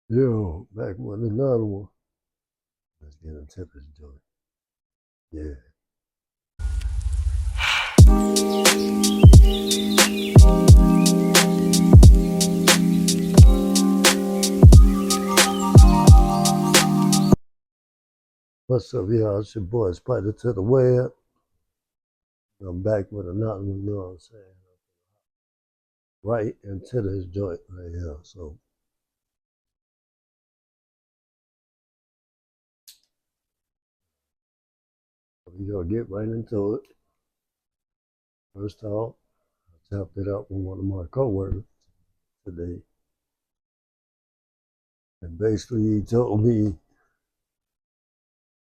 Yo, back with another one. Let's get into this joint. Yeah. What's up, y'all? It's your boy Spida-Web. I'm back with another one, you know what I'm saying? Right into this joint right here. So we gonna get right into it. First off, I chopped it up with one of my coworkers today. And basically he told me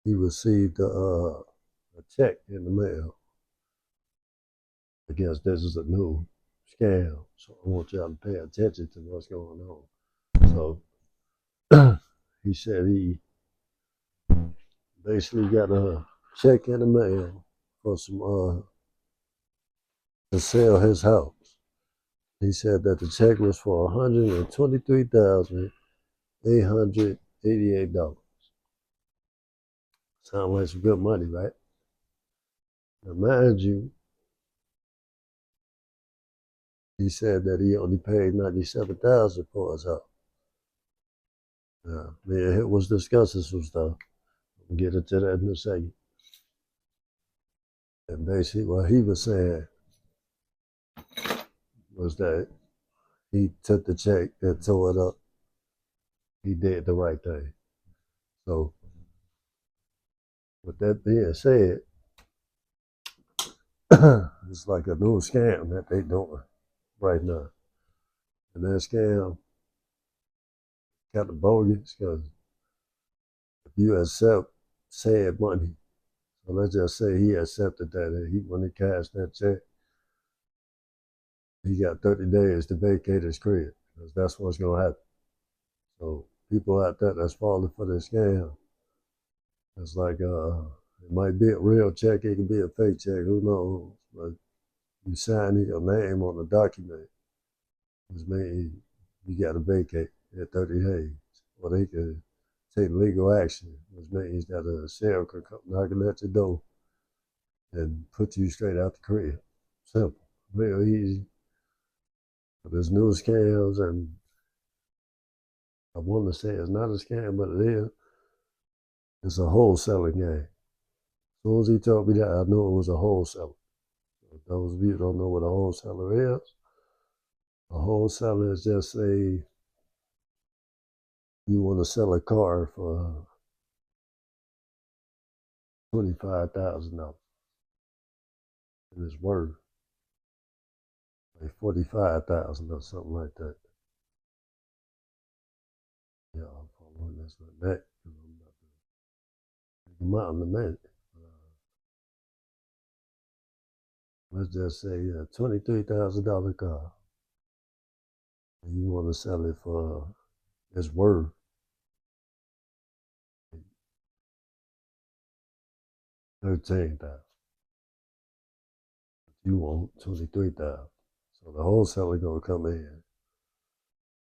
he received a check in the mail. I guess this is a new scam. So I want y'all to pay attention to what's going on. So he said he basically got a check in the mail for some to sell his house. He said that the check was for $123,888. Sound like some good money, right? Now, mind you, he said that he only paid $97,000 for his house. Me and him was discussing some stuff. We'll get into that in a second. And basically, what he was saying was that he took the check and tore it up. He did the right thing. So, with that being said, it's like a new scam that they doing right now. And that scam kind of bogus because if you accept said money, so let's just say he accepted that and when he cashed that check, he got 30 days to vacate his crib because that's what's going to happen. So people out there that's falling for this scam, it's like it might be a real check, it could be a fake check, who knows? But you sign your name on the document, which means you got to vacate at 30 days, or they could take legal action, which means that a sheriff could come knocking at your door and put you straight out the crib. Simple, real easy. But there's new scams, and I want to say it's not a scam, but it is. It's a wholesaling game. As soon as he told me that, I knew it was a wholesaler. So those of you who don't know what a wholesaler is, a wholesaler is just say you want to sell a car for $25,000 and it's worth like 45,000 or something like that. Yeah, I'm following this with that. I'm about to take them out in a minute. Let's just say a $23,000 car, and you want to sell it for it's worth 13,000. You want 23,000. So the wholesaler gonna come in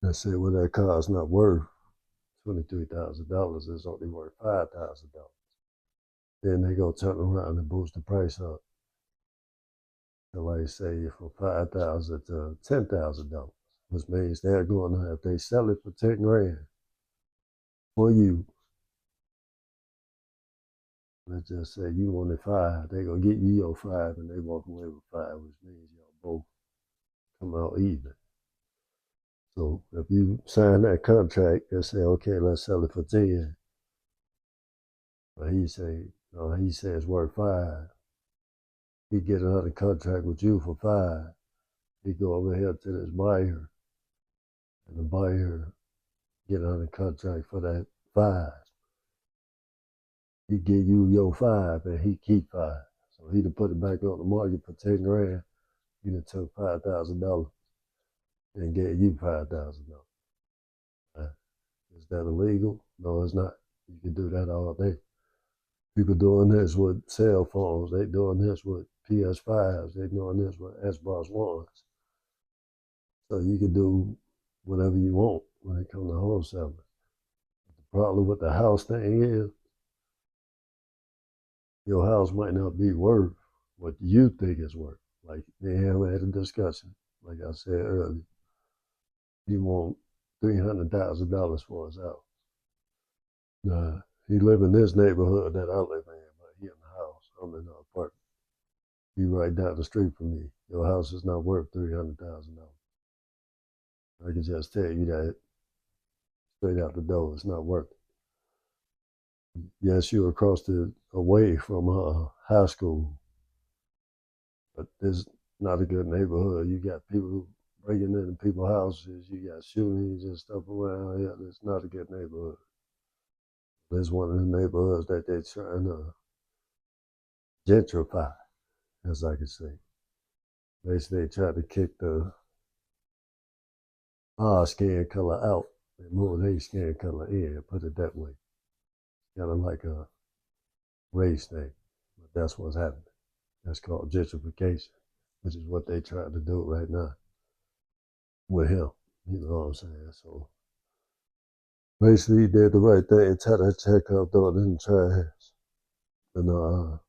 and say, well, that car's not worth $23,000. It's only worth $5,000. Then they go turn around and boost the price up. So like say from 5,000 to $10,000, which means they're going to, if they sell it for 10 grand for you, let's just say you wanted five, they gonna get you your five and they walk away with five, which means y'all both come out even. So if you sign that contract and say, okay, let's sell it for 10, but he say, no, he says worth five, he get another contract with you for five. He go over here to this buyer, and the buyer get another contract for that five. He give you your five, and he keep five. So he to put it back on the market for 10 grand. He done took $5,000 and gave you $5,000. Is that illegal? No, it's not. You can do that all day. People doing this with cell phones. They doing this with PS5s. They doing this with Xbox Ones. So you can do whatever you want when it comes to wholesaling. problem with the house thing is your house might not be worth what you think it's worth. Like they have had a discussion, like I said earlier. He want $300,000 for his house. He live in this neighborhood that I live in, but he in the house. I'm in the apartment. He right down the street from me. Your house is not worth $300,000. I can just tell you that straight out the door. It's not worth it. Yes, you're across the away from high school, but this is not a good neighborhood. You got people breaking into people's houses. You got shootings and stuff around here. It's not a good neighborhood. It's one of the neighborhoods that they're trying to gentrify, as I could say. Basically, they try to kick the our skin color out and move their skin color in, put it that way. Kind of like a race thing, but that's what's happening. That's called gentrification, which is what they trying to do right now with him. You know what I'm saying? So basically, he did the right thing, try to check out throw it in the trash. And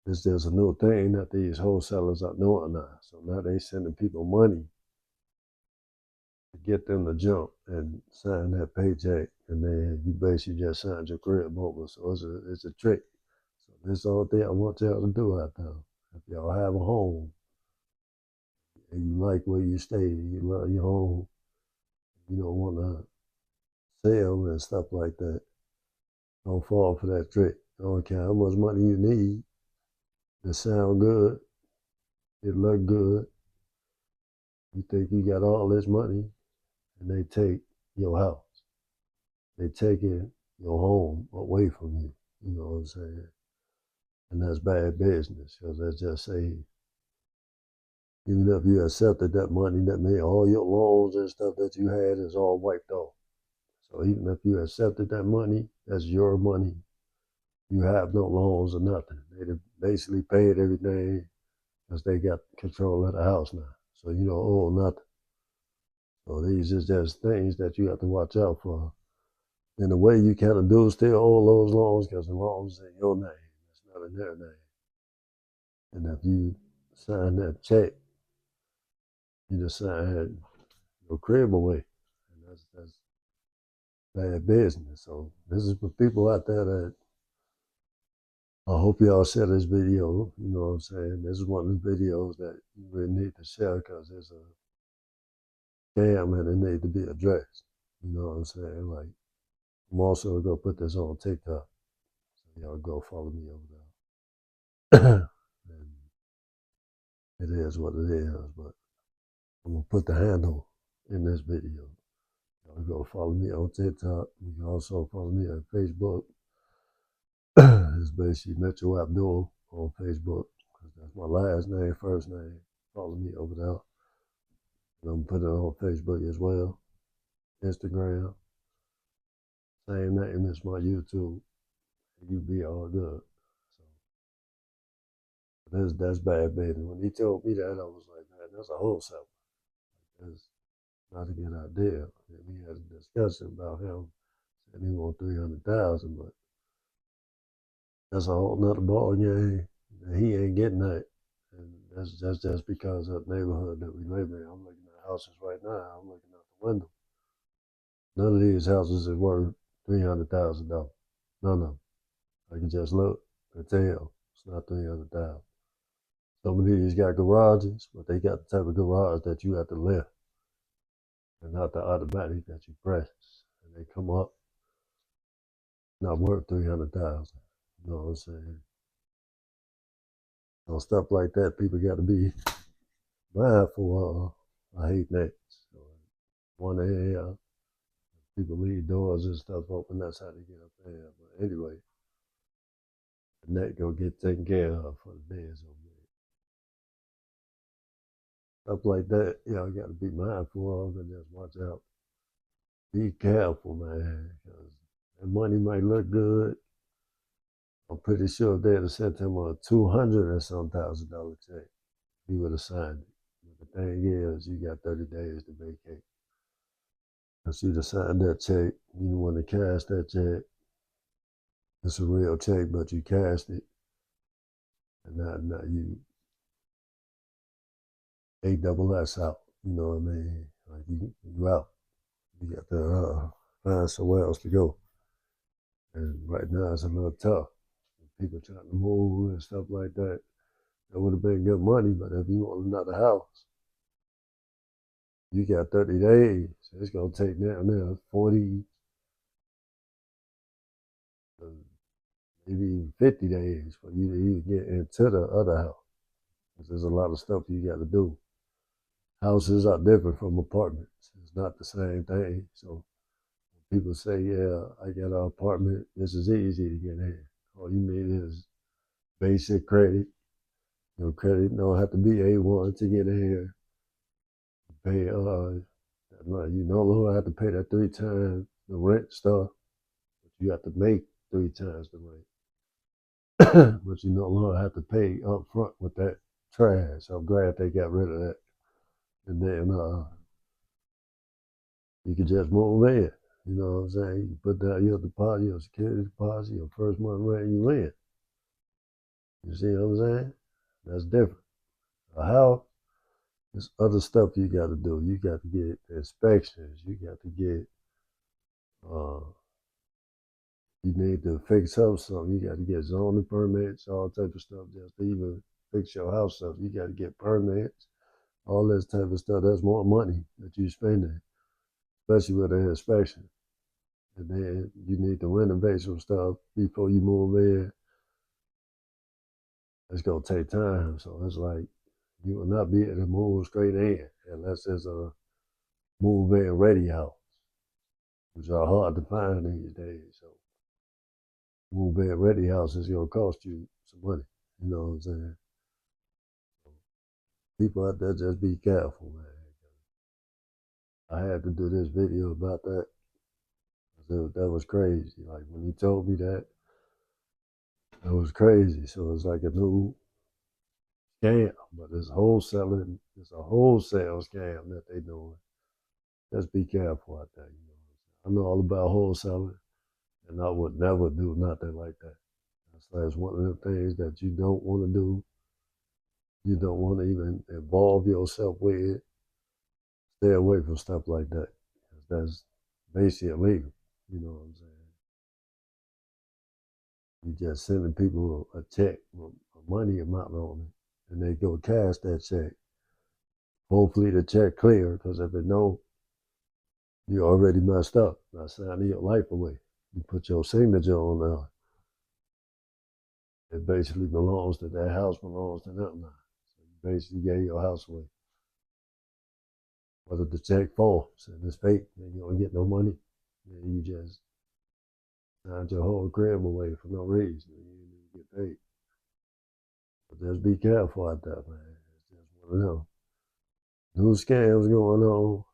it's just a new thing that these wholesalers are doing now. So now they sending people money to get them to jump and sign that paycheck, and then you basically just signed your crib over. So it's a trick. So this is all thing I want y'all to do out there. If y'all have a home and you like where you stay, you love your home, you don't want to sell and stuff like that, don't fall for that trick. I don't care how much money you need. It sound good. It look good. You think you got all this money, and they take your house. They taking your home away from you. You know what I'm saying? And that's bad business because let's just say, even if you accepted that money, that means all your loans and stuff that you had is all wiped off. So even if you accepted that money, that's your money. You have no loans or nothing. They basically paid everything because they got control of the house now. So you don't owe nothing. So these is just things that you have to watch out for. In a way, you kind of do still owe those loans because the loans in your name. It's not in their name. And if you sign that check, you just sign your crib away. And that's bad business. So this is for people out there that I hope y'all share this video. You know what I'm saying? This is one of the videos that you really need to share because it's a scam and it needs to be addressed. You know what I'm saying? Like, I'm also going to put this on TikTok. So y'all go follow me over there. And it is what it is, but I'm going to put the handle in this video. Y'all go follow me on TikTok. You can also follow me on Facebook. It's basically Metro Abdul on Facebook. That's my last name, first name. Follow me over there. And I'm putting it on Facebook as well. Instagram. Same name as my YouTube. You be all good. So that's bad business. When he told me that, I was like, man, that's a wholesale. That's not a good idea. And we had a discussion about him and he want 300,000, but that's a whole nother ball game. And he ain't getting that. And that's just because of the neighborhood that we live in. I'm looking at houses right now. I'm looking out the window. None of these houses is worth $300,000. None of them. I can just look and tell it's not 300,000. Some of these got garages, but they got the type of garage that you have to lift, and not the automatic that you press, and they come up not worth 300,000. You know what I'm saying? On stuff like that, people got to be mindful of. I hate that. So, one area, people leave doors and stuff open. That's how they get up there. But anyway, the net go get taken care of for the days over there. Stuff like that, y'all got to be mindful of and just watch out. Be careful, man, because that money might look good. I'm pretty sure if they'd have sent him a 200 or some $1,000 check, he would have signed it. But the thing is, you got 30 days to vacate. Because you just signed that check, you want to cash that check. It's a real check, but you cashed it, and now you ASS out. You know what I mean? Like you out. You got to find somewhere else to go. And right now it's a little tough. People trying to move and stuff like that. That would have been good money, but if you want another house, you got 30 days. It's gonna take down there 40, maybe 50 days for you to even get into the other house. Because there's a lot of stuff you got to do. Houses are different from apartments. It's not the same thing. So people say, yeah, I got an apartment. This is easy to get in. All you need is basic credit. Your credit don't have to be A1 to get in here. Pay, you no longer have to pay that 3 times the rent stuff, but you have to make 3 times the rent. But you no longer have to pay up front with that trash. I'm glad they got rid of that. And then you can just move in. You know what I'm saying? You put down your deposit, your security deposit, your first month rent, you in. You see what I'm saying? That's different. A house, there's other stuff you got to do. You got to get inspections. You got to get, uh, you need to fix up something. You got to get zoning permits, all type of stuff just to even fix your house up. You got to get permits, all this type of stuff. That's more money that you spending, especially with an inspection. And then you need to renovate some stuff before you move in. It's gonna take time. So it's like you will not be able to move straight in unless it's a move in ready house, which are hard to find these days. So move in ready house is gonna cost you some money. You know what I'm saying? So people out there, just be careful, man. I had to do this video about that. That was crazy. Like when he told me that, that was crazy. So it's like a new scam, but it's wholesaling. It's a wholesale scam that they doing. Just be careful out there. You know, I know all about wholesaling, and I would never do nothing like that. That's one of the things that you don't want to do. You don't want to even involve yourself with. Stay away from stuff like that. That's basically illegal. You know what I'm saying? You just sending people a check, a money amount on it, and they go cash that check. Hopefully the check clear, because if it don't, you already messed up by signing your life away. You put your signature on there. It basically belongs to that house, belongs to them now. So you basically gave your house away. Whether the check falls and it's fake, then you don't get no money. Then you just signed your whole crib away for no reason. You didn't get paid. But just be careful out there, man. It's just one of them. New scams going on.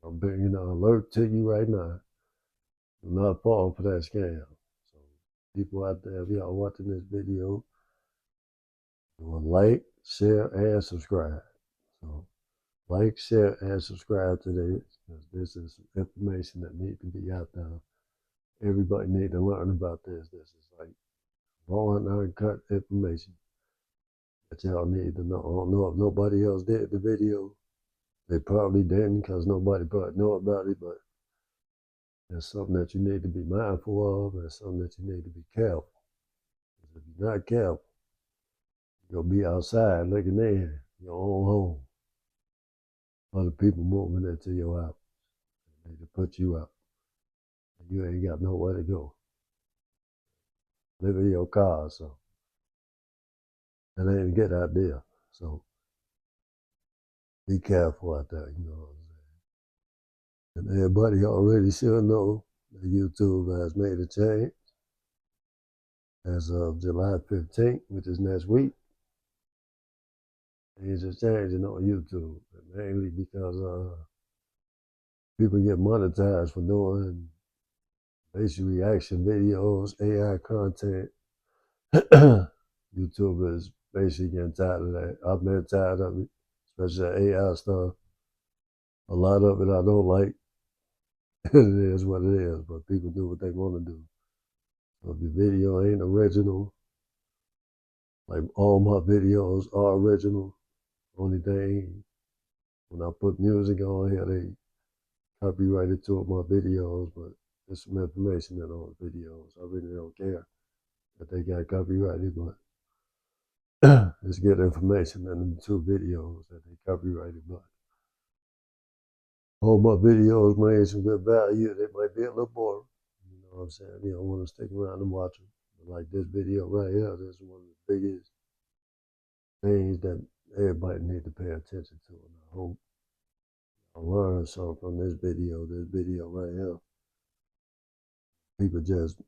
I'm bringing an alert to you right now. Do not fall for that scam. So people out there, if y'all watching this video, do a like, share, and subscribe. So like, share, and subscribe to this, because this is information that needs to be out there. Everybody need to learn about this. This is like raw and uncut information that y'all need to know. I don't know if nobody else did the video. They probably didn't, because nobody probably know about it, but it's something that you need to be mindful of, and something that you need to be careful. Because if you're not careful, you'll be outside looking in your own home. Other people moving into your house. They need to put you out. And you ain't got nowhere to go. Live in your car, so that ain't a good idea. So be careful out there, you know what I'm saying? And everybody already should know that YouTube has made a change as of July 15th, which is next week. Things are changing on YouTube, mainly because people get monetized for doing basic reaction videos, AI content. YouTube is basically getting tired of that. I've been tired of it, especially the AI stuff. A lot of it I don't like. It is what it is, but people do what they want to do. So if your video ain't original, like all my videos are original, only thing, when I put music on here, they copyrighted two of my videos, but there's some information in those videos. I really don't care that they got copyrighted, but it's good information in the two videos that they copyrighted. But all my videos bring some good value. They might be a little boring. You know what I'm saying? You don't want to stick around and watch them. But like this video right here, this is one of the biggest things that everybody need to pay attention to. And I hope I learned something from this video right here. People just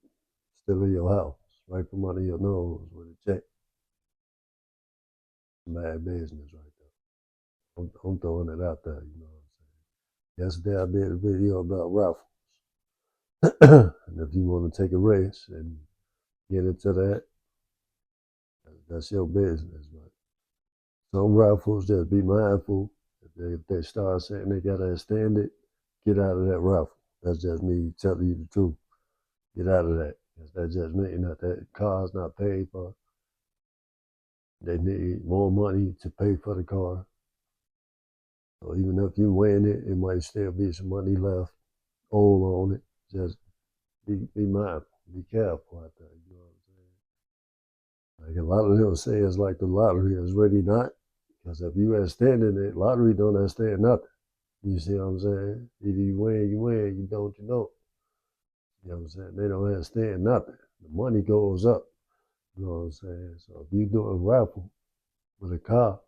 stealing your house right from under your nose with a check. Bad business right there. I'm throwing it out there, you know what I'm saying? Yesterday I did a video about raffles. And if you want to take a race and get into that, that's your business. But some raffles, just be mindful. If they start saying they got to extend it, get out of that raffle. That's just me telling you the truth. Get out of that. That's just me. Not that car's not paid for. They need more money to pay for the car. So even if you win it, it might still be some money left owed on it. Just be mindful, be careful out there. You know what I'm saying? Like a lot of them say it's like the lottery is really not. Because if you extending it, lottery don't extend nothing. You see what I'm saying? Either you win, you don't, you don't. You know what I'm saying? They don't extend nothing. The money goes up. You know what I'm saying? So if you do a raffle with a car,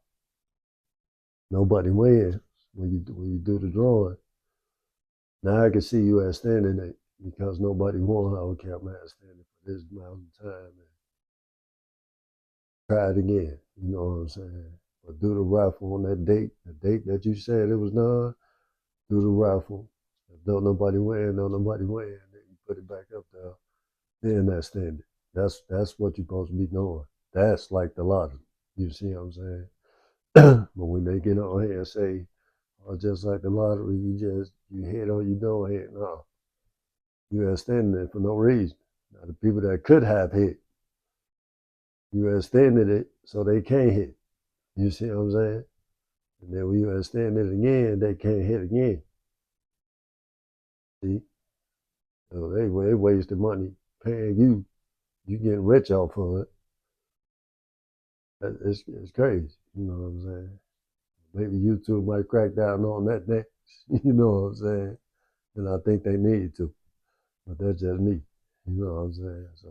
nobody wins when you do the drawing. Now I can see you extending it because nobody won. Okay, I'm extending for this amount of time and try it again. You know what I'm saying? But do the raffle on that date, the date that you said it was done. Do the raffle. If don't nobody win, then you put it back up there. Then extend it. That's what you're supposed to be doing. That's like the lottery. You see what I'm saying? But when they get on here and say, "Oh, just like the lottery, you hit or you don't hit," no, you extended it for no reason. Now the people that could have hit, you extended it so they can't hit. You see what I'm saying? And then when you extend it again, they can't hit again. See? So they wasted money paying you. You getting rich off of it. It's crazy. You know what I'm saying? Maybe YouTube might crack down on that next. You know what I'm saying? And I think they need to. But that's just me. You know what I'm saying? So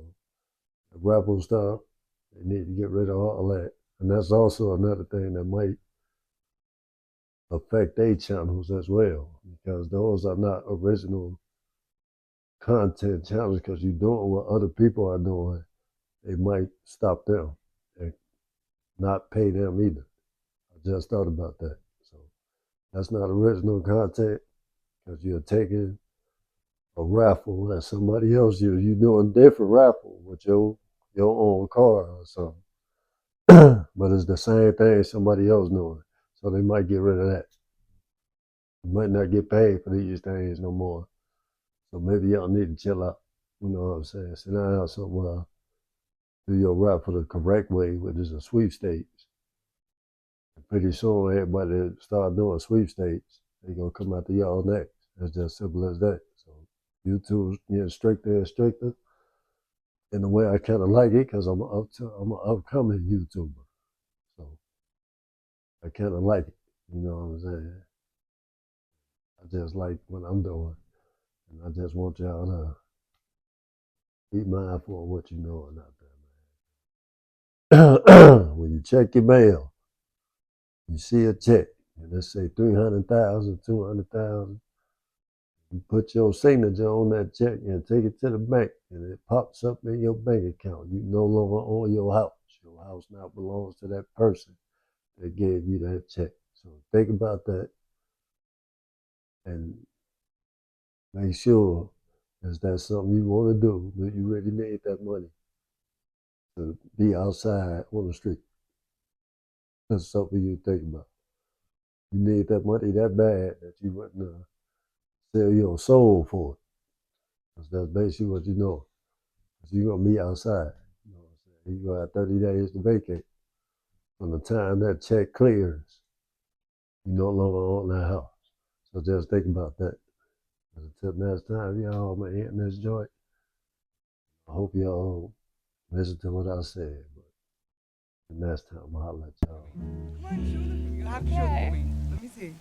the raffle stuff, they need to get rid of all that. And that's also another thing that might affect their channels as well, because those are not original content channels because you're doing what other people are doing. They might stop them and not pay them either. I just thought about that. So that's not original content because you're taking a raffle that somebody else you're doing different raffle with your own car or something. But it's the same thing somebody else doing. So they might get rid of that. You might not get paid for these things no more. So maybe y'all need to chill out. You know what I'm saying? Sit down somewhere, do your raffle the correct way, which is a sweepstakes. And pretty soon everybody start doing sweepstakes. They gonna come after y'all next. It's just simple as that. So YouTube's getting stricter and stricter. In a way, I kind of like it because I'm an upcoming YouTuber, so I kind of like it. You know what I'm saying? I just like what I'm doing, and I just want y'all to be mindful of what you're doing out there, man. When you check your mail, you see a check, and let's say 300,000, 200,000. You put your signature on that check and take it to the bank, and it pops up in your bank account. You no longer own your house. Your house now belongs to that person that gave you that check. So think about that and make sure, is that something you want to do? Do you really need that money to be outside on the street? That's something you think about. You need that money that bad that you wouldn't sell your soul for it. Because that's basically what you know. Because you're going to be outside. You know what I'm saying? You're going to have 30 days to vacate. From the time that check clears, you no longer own that house. So just think about that. Until next time, y'all, I'm hitting this joint. I hope y'all listen to what I said. But the next time, I'll holler at y'all. Okay. Let me see.